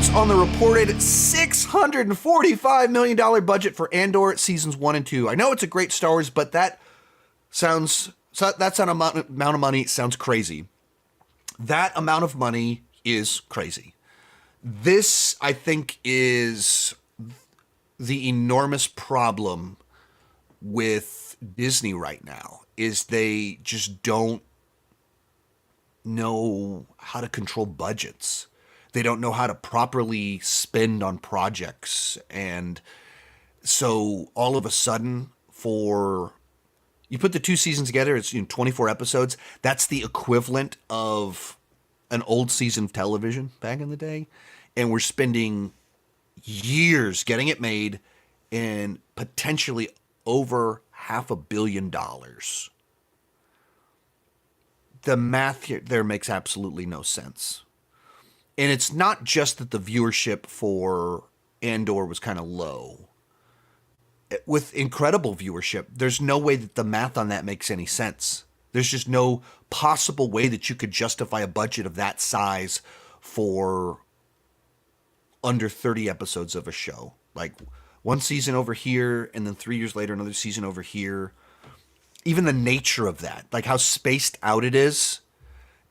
thoughts on the reported $645 million budget for Andor seasons 1 and 2. I know it's a great Star Wars, but that amount of money sounds crazy. That amount of money is crazy. This, I think, is the enormous problem with Disney right now, is they just don't know how to control budgets. They don't know how to properly spend on projects. And so all of a sudden, you put the 2 seasons together, it's 24 episodes. That's the equivalent of an old season of television back in the day. And we're spending years getting it made and potentially over $500 million. The math here, there makes absolutely no sense. And it's not just that the viewership for Andor was kind of low. With incredible viewership, there's no way that the math on that makes any sense. There's just no possible way that you could justify a budget of that size for under 30 episodes of a show. Like one season over here, and then 3 years later, another season over here. Even the nature of that, like how spaced out it is,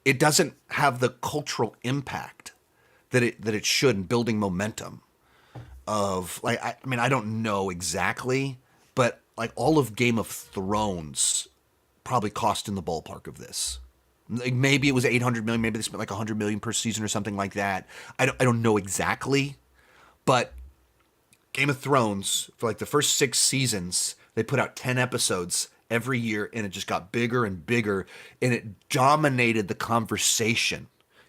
it doesn't have the cultural impact that it should in building momentum. Of like, I mean, I don't know exactly, but like all of Game of Thrones probably cost in the ballpark of this. Like maybe it was 800 million, maybe they spent like 100 million per season or something like that. I don't know exactly, but Game of Thrones, for like the first 6 seasons, they put out 10 episodes every year, and it just got bigger and bigger, and it dominated the conversation.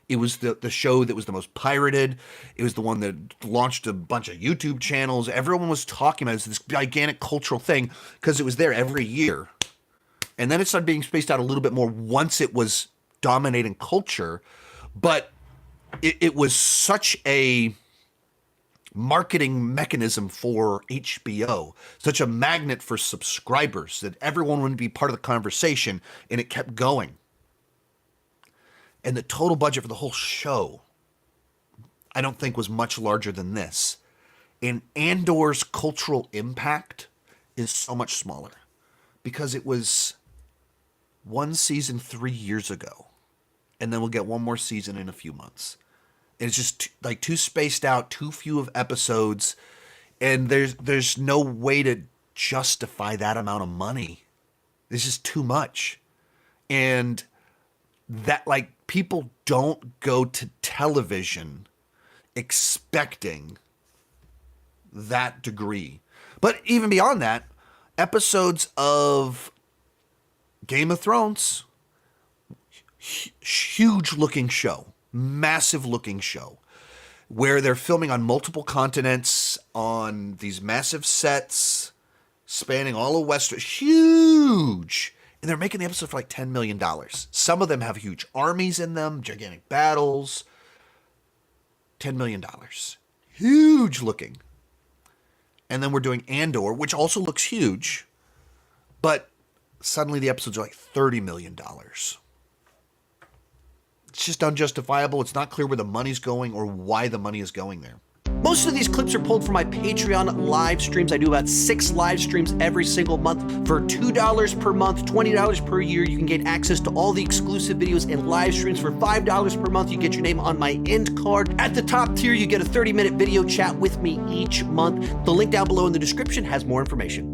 It was the show that was the most pirated. It was the one that launched a bunch of YouTube channels. Everyone was talking about it. It's this gigantic cultural thing because it was there every year. And then it started being spaced out a little bit more once it was dominating culture. But it was such a marketing mechanism for HBO, such a magnet for subscribers that everyone would be part of the conversation, and it kept going. And the total budget for the whole show, I don't think was much larger than this. And Andor's cultural impact is so much smaller because it was one season 3 years ago. And then we'll get one more season in a few months. And it's just like too spaced out, too few of episodes. And there's no way to justify that amount of money. It's just too much. And that, like, people don't go to television expecting that degree. But even beyond that, episodes of Game of Thrones, huge looking show, massive looking show, where they're filming on multiple continents on these massive sets spanning all of Westeros, huge. And they're making the episode for like $10 million. Some of them have huge armies in them, gigantic battles. $10 million. Huge looking. And then we're doing Andor, which also looks huge. But suddenly the episodes are like $30 million. It's just unjustifiable. It's not clear where the money's going or why the money is going there. Most of these clips are pulled from my Patreon live streams. I do about 6 live streams every single month for $2 per month, $20 per year. You can get access to all the exclusive videos and live streams for $5 per month. You get your name on my end card. At the top tier, you get a 30-minute video chat with me each month. The link down below in the description has more information.